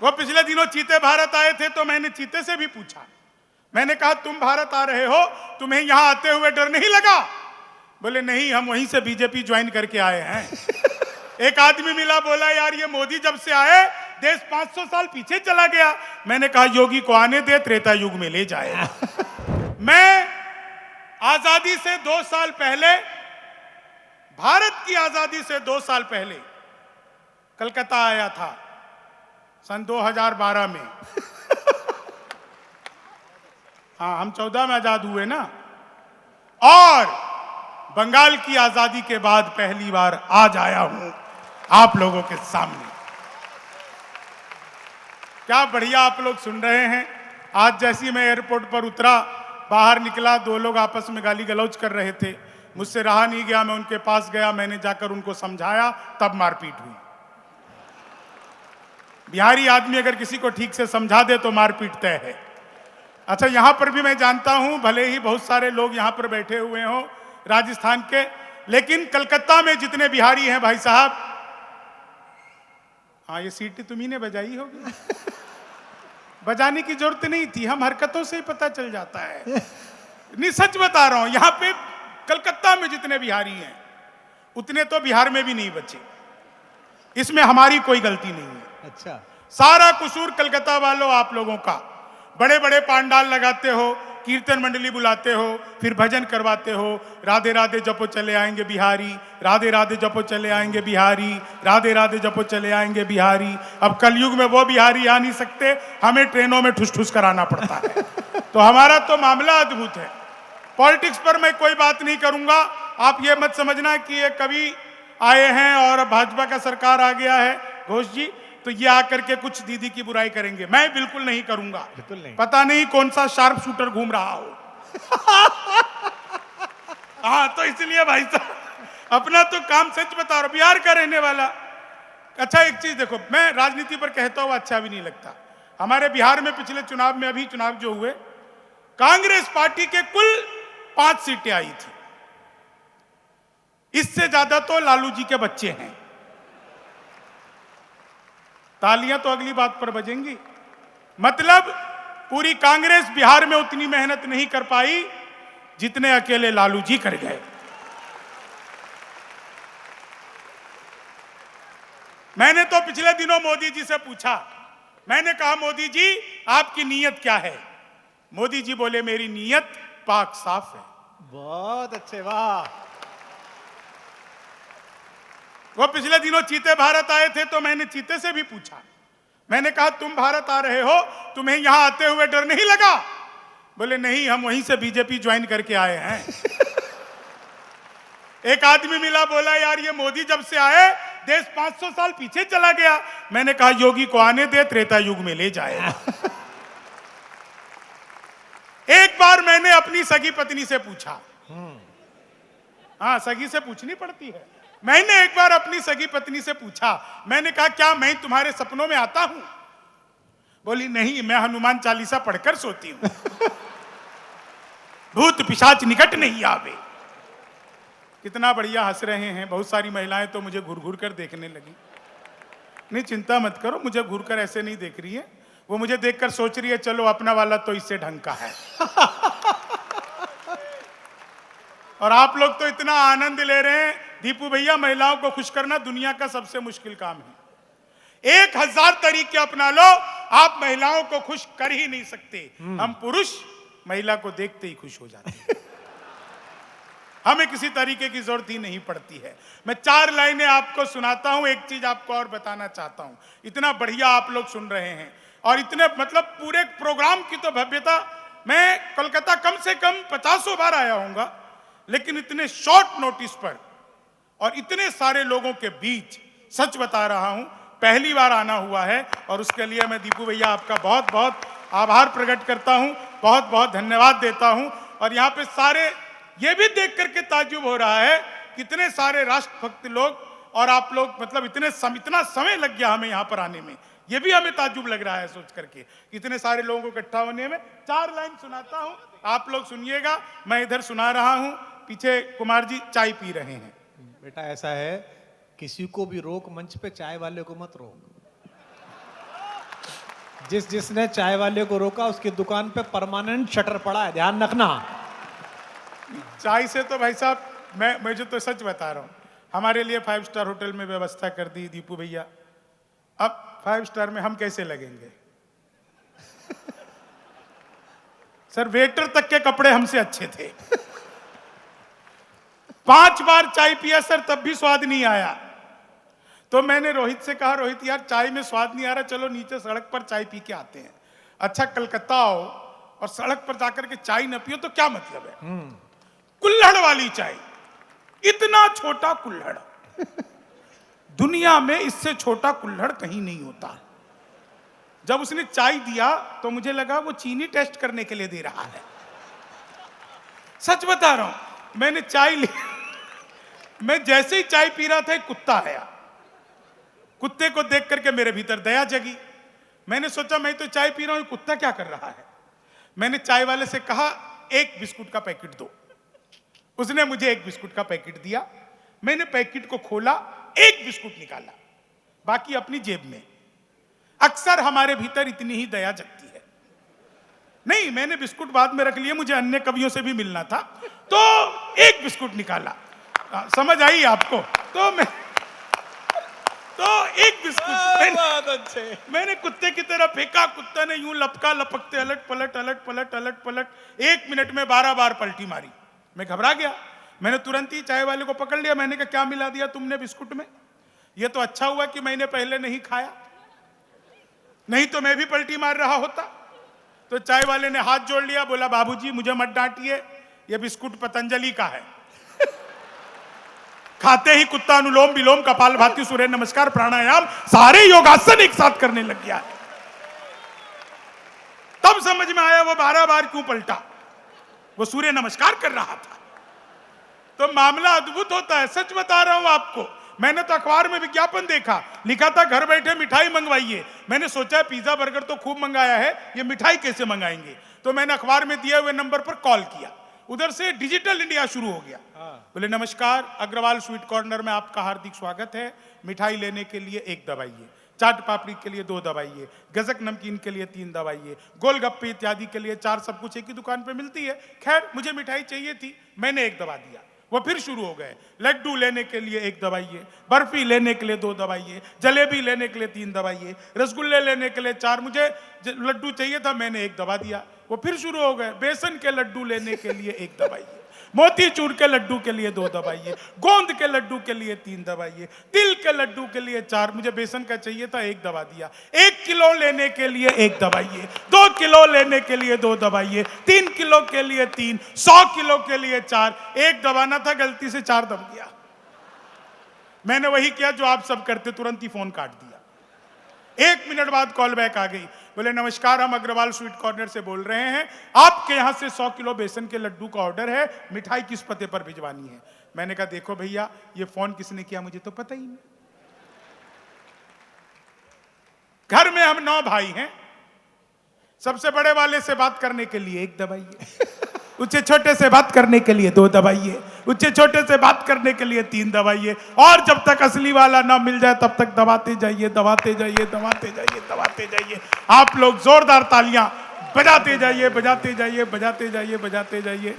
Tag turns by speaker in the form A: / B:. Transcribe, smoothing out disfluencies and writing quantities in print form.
A: वो पिछले दिनों चीते भारत आए थे तो मैंने चीते से भी पूछा, मैंने कहा तुम भारत आ रहे हो, तुम्हें यहां आते हुए डर नहीं लगा? बोले नहीं, हम वहीं से बीजेपी ज्वाइन करके आए हैं। एक आदमी मिला, बोला यार ये मोदी जब से आए देश 500 साल पीछे चला गया। मैंने कहा योगी को आने दे, त्रेता युग में ले जाएगा। मैं आजादी से 2 साल पहले, भारत की आजादी से 2 साल पहले कलकत्ता आया था सन 2012 में। हाँ, हम 14 में आजाद हुए ना। और बंगाल की आजादी के बाद पहली बार आज आया हूं आप लोगों के सामने। क्या बढ़िया आप लोग सुन रहे हैं। आज जैसी मैं एयरपोर्ट पर उतरा, बाहर निकला, 2 लोग आपस में गाली गलौज कर रहे थे। मुझसे रहा नहीं गया, मैं उनके पास गया, मैंने जाकर उनको समझाया, तब मारपीट हुई। बिहारी आदमी अगर किसी को ठीक से समझा दे तो मारपीट तय है। अच्छा, यहां पर भी मैं जानता हूं, भले ही बहुत सारे लोग यहां पर बैठे हुए हों राजस्थान के, लेकिन कलकत्ता में जितने बिहारी हैं भाई साहब, हाँ ये सीटी तुम्ही ने बजाई होगी। बजाने की जरूरत नहीं थी, हम हरकतों से ही पता चल जाता है। नहीं, सच बता रहा हूं, यहां पे कलकत्ता में जितने बिहारी हैं उतने तो बिहार में भी नहीं बचे। इसमें हमारी कोई गलती नहीं है।
B: अच्छा,
A: सारा कसूर कलकत्ता वालों आप लोगों का। बड़े बड़े पांडाल लगाते हो, कीर्तन मंडली बुलाते हो, फिर भजन करवाते हो, राधे राधे जपो चले आएंगे बिहारी, राधे राधे जपो चले आएंगे बिहारी, राधे राधे जपो चले आएंगे बिहारी। अब कलयुग में वो बिहारी आ नहीं सकते, हमें ट्रेनों में ठुस ठुस कराना पड़ता है। तो हमारा तो मामला अद्भुत है। पॉलिटिक्स पर मैं कोई बात नहीं करूंगा। आप ये मत समझना कि ये कभी आए हैं और भाजपा का सरकार आ गया है घोष जी, तो ये आकर के कुछ दीदी की बुराई करेंगे। मैं बिल्कुल नहीं करूंगा।
B: बिल्कुल नहीं।
A: पता नहीं कौन सा शार्प शूटर घूम रहा हो। हाँ, तो इसलिए भाई साहब अपना तो काम सच बता रहा, बिहार का रहने वाला। अच्छा, एक चीज देखो, मैं राजनीति पर कहता हुआ अच्छा भी नहीं लगता। हमारे बिहार में पिछले चुनाव में, अभी चुनाव जो हुए, कांग्रेस पार्टी के कुल 5 सीटें आई थी। इससे ज्यादा तो लालू जी के बच्चे हैं। तालियां तो अगली बात पर बजेंगी। मतलब पूरी कांग्रेस बिहार में उतनी मेहनत नहीं कर पाई जितने अकेले लालू जी कर गए। मैंने तो पिछले दिनों मोदी जी से पूछा, मैंने कहा मोदी जी आपकी नीयत क्या है? मोदी जी बोले मेरी नीयत पाक साफ है।
B: बहुत अच्छे, वाह।
A: वो पिछले दिनों चीते भारत आए थे तो मैंने चीते से भी पूछा, मैंने कहा तुम भारत आ रहे हो, तुम्हें यहां आते हुए डर नहीं लगा? बोले नहीं, हम वहीं से बीजेपी ज्वाइन करके आए हैं। एक आदमी मिला, बोला यार ये मोदी जब से आए देश 500 साल पीछे चला गया। मैंने कहा योगी को आने दे, त्रेता युग में ले जाएगा। एक बार मैंने अपनी सगी पत्नी से पूछा, हाँ सगी से पूछनी पड़ती है। मैंने एक बार अपनी सगी पत्नी से पूछा, मैंने कहा क्या मैं तुम्हारे सपनों में आता हूं? बोली नहीं, मैं हनुमान चालीसा पढ़कर सोती हूं। भूत पिशाच निकट नहीं आवे। कितना बढ़िया हंस रहे हैं। बहुत सारी महिलाएं तो मुझे घूर घूर कर देखने लगी। नहीं चिंता मत करो, मुझे घूर कर ऐसे नहीं देख रही है, वो मुझे देखकर सोच रही है चलो अपना वाला तो इससे ढंग का है। और आप लोग तो इतना आनंद ले रहे हैं। दीपू भैया, महिलाओं को खुश करना दुनिया का सबसे मुश्किल काम है। 1000 तरीके अपना लो, आप महिलाओं को खुश कर ही नहीं सकते। हम पुरुष महिला को देखते ही खुश हो जाते हैं। हमें किसी तरीके की जरूरत ही नहीं पड़ती है। मैं 4 लाइनें आपको सुनाता हूं। एक चीज आपको और बताना चाहता हूं, इतना बढ़िया आप लोग सुन रहे हैं और इतने मतलब पूरे प्रोग्राम की तो भव्यता। मैं कोलकाता कम से कम 50 बार आया हूंगा, लेकिन इतने शॉर्ट नोटिस पर और इतने सारे लोगों के बीच, सच बता रहा हूं, पहली बार आना हुआ है। और उसके लिए मैं दीपू भैया आपका बहुत बहुत आभार प्रकट करता हूं, बहुत बहुत धन्यवाद देता हूं। और यहाँ पे सारे ये भी देख करके ताज्जुब हो रहा है, कितने सारे राष्ट्रभक्त लोग और आप लोग, मतलब इतना समय लग गया हमें यहाँ पर आने में, ये भी हमें ताज्जुब लग रहा है सोच करके, इतने सारे लोगों को इकट्ठा होने में। 4 लाइन सुनाता हूं, आप लोग सुनिएगा। मैं इधर सुना रहा हूं, पीछे कुमार जी चाय पी रहे हैं।
B: बेटा ऐसा है, किसी को भी रोक, मंच पे चाय वाले को मत रोक। जिसने चाय वाले को रोका उसकी दुकान पे परमानेंट शटर पड़ा है, ध्यान रखना।
A: चाय से तो भाई साहब मैं जो तो सच बता रहा हूँ, हमारे लिए 5 स्टार होटल में व्यवस्था कर दी दीपू भैया। अब 5 स्टार में हम कैसे लगेंगे? सर वेटर तक के कपड़े हमसे अच्छे थे। 5 बार चाय पिया सर, तब भी स्वाद नहीं आया। तो मैंने रोहित से कहा, रोहित यार चाय में स्वाद नहीं आ रहा, चलो नीचे सड़क पर चाय पी के आते हैं। अच्छा कलकत्ता आओ और सड़क पर जाकर के चाय न पियो तो क्या मतलब है? कुल्हड़ वाली चाय, इतना छोटा कुल्हड़, दुनिया में इससे छोटा कुल्हड़ कहीं नहीं होता। जब उसने चाय दिया तो मुझे लगा वो चीनी टेस्ट करने के लिए दे रहा है। सच बता रहा हूं, मैंने चाय ली, मैं जैसे ही चाय पी रहा था एक कुत्ता आया। कुत्ते को देख करके मेरे भीतर दया जगी। मैंने सोचा मैं तो चाय पी रहा हूं, कुत्ता क्या कर रहा है? मैंने चाय वाले से कहा 1 बिस्कुट का पैकेट दो। उसने मुझे 1 बिस्कुट का पैकेट दिया। मैंने पैकेट को खोला, 1 बिस्कुट निकाला, बाकी अपनी जेब में। अक्सर हमारे भीतर इतनी ही दया जगती है। नहीं, मैंने बिस्कुट बाद में रख लिए, मुझे अन्य कवियों से भी मिलना था, तो 1 बिस्कुट निकाला। समझ आई आपको? तो 1 बिस्कुट मैंने कुत्ते की तरह फेंका। कुत्ता ने यूं लपका, लपकते अलट पलट अलट पलट अलट पलट 1 मिनट में 12 बार पलटी मारी। मैं घबरा गया। मैंने तुरंत ही चाय वाले को पकड़ लिया। मैंने कहा क्या मिला दिया तुमने बिस्कुट में? ये तो अच्छा हुआ कि मैंने पहले नहीं खाया, नहीं तो मैं भी पलटी मार रहा होता। तो चाय वाले ने हाथ जोड़ लिया, बोला बाबूजी मुझे मत डांटिए, ये बिस्कुट पतंजलि का है। खाते ही कुत्ता अनुलोम विलोम कपालभाति सूर्य नमस्कार प्राणायाम सारे योगासन एक साथ करने लग गया। तब समझ में आया वो 12 बार क्यों पलटा, वो सूर्य नमस्कार कर रहा था। तो मामला अद्भुत होता है, सच बता रहा हूं आपको। मैंने तो अखबार में विज्ञापन देखा, लिखा था घर बैठे मिठाई मंगवाइए। मैंने सोचा पिज्जा बर्गर तो खूब मंगाया है, ये मिठाई कैसे मंगाएंगे? तो मैंने अखबार में दिए हुए नंबर पर कॉल किया। उधर से डिजिटल इंडिया शुरू हो गया। बोले नमस्कार, अग्रवाल स्वीट कॉर्नर में आपका हार्दिक स्वागत है। मिठाई लेने के लिए 1 दबाइए, चाट पापड़ी के लिए 2 दबाइए, गजक नमकीन के लिए 3 दबाइए, गोलगप्पे इत्यादि के लिए 4, सब कुछ एक ही दुकान पे मिलती है। खैर मुझे मिठाई चाहिए थी, मैंने 1 दबा दिया। वो फिर शुरू हो गए, लड्डू लेने के लिए 1 दबाइए, बर्फी लेने के लिए 2 दबाइए, जलेबी लेने के लिए 3 दबाइए, रसगुल्ले लेने के लिए 4। मुझे लड्डू चाहिए था, मैंने 1 दबा दिया। वो फिर शुरू हो गए, बेसन के लड्डू लेने के लिए 1 दबाइए, मोतीचूर के लड्डू के लिए 2 दबाइए, गोंद के लड्डू के लिए 3 दबाइए, तिल के लड्डू के लिए 4। मुझे बेसन का चाहिए था, 1 दबा दिया। 1 किलो लेने के लिए 1 दबाइए, 2 किलो लेने के लिए 2 दबाइए, 3 किलो के लिए 3, 100 किलो के लिए 4। 1 दबाना था, गलती से 4 दब गया। मैंने वही किया जो आप सब करते, तुरंत ही फोन काट दिया। 1 मिनट बाद कॉल बैक आ गई, बोले नमस्कार हम अग्रवाल स्वीट कॉर्नर से बोल रहे हैं, आपके यहां से 100 किलो बेसन के लड्डू का ऑर्डर है, मिठाई किस पते पर भिजवानी है? मैंने कहा देखो भैया, ये फोन किसने किया मुझे तो पता ही नहीं। घर में हम 9 भाई हैं, सबसे बड़े वाले से बात करने के लिए 1 दबाइए, उससे छोटे से बात करने के लिए 2 दबाइए, उससे छोटे से बात करने के लिए 3 दबाइए, और जब तक असली वाला ना मिल जाए तब तक दबाते जाइए, दबाते जाइए, दबाते जाइए, दबाते जाइए। आप लोग जोरदार तालियां बजाते जाइए, बजाते जाइए, बजाते जाइए, बजाते जाइए।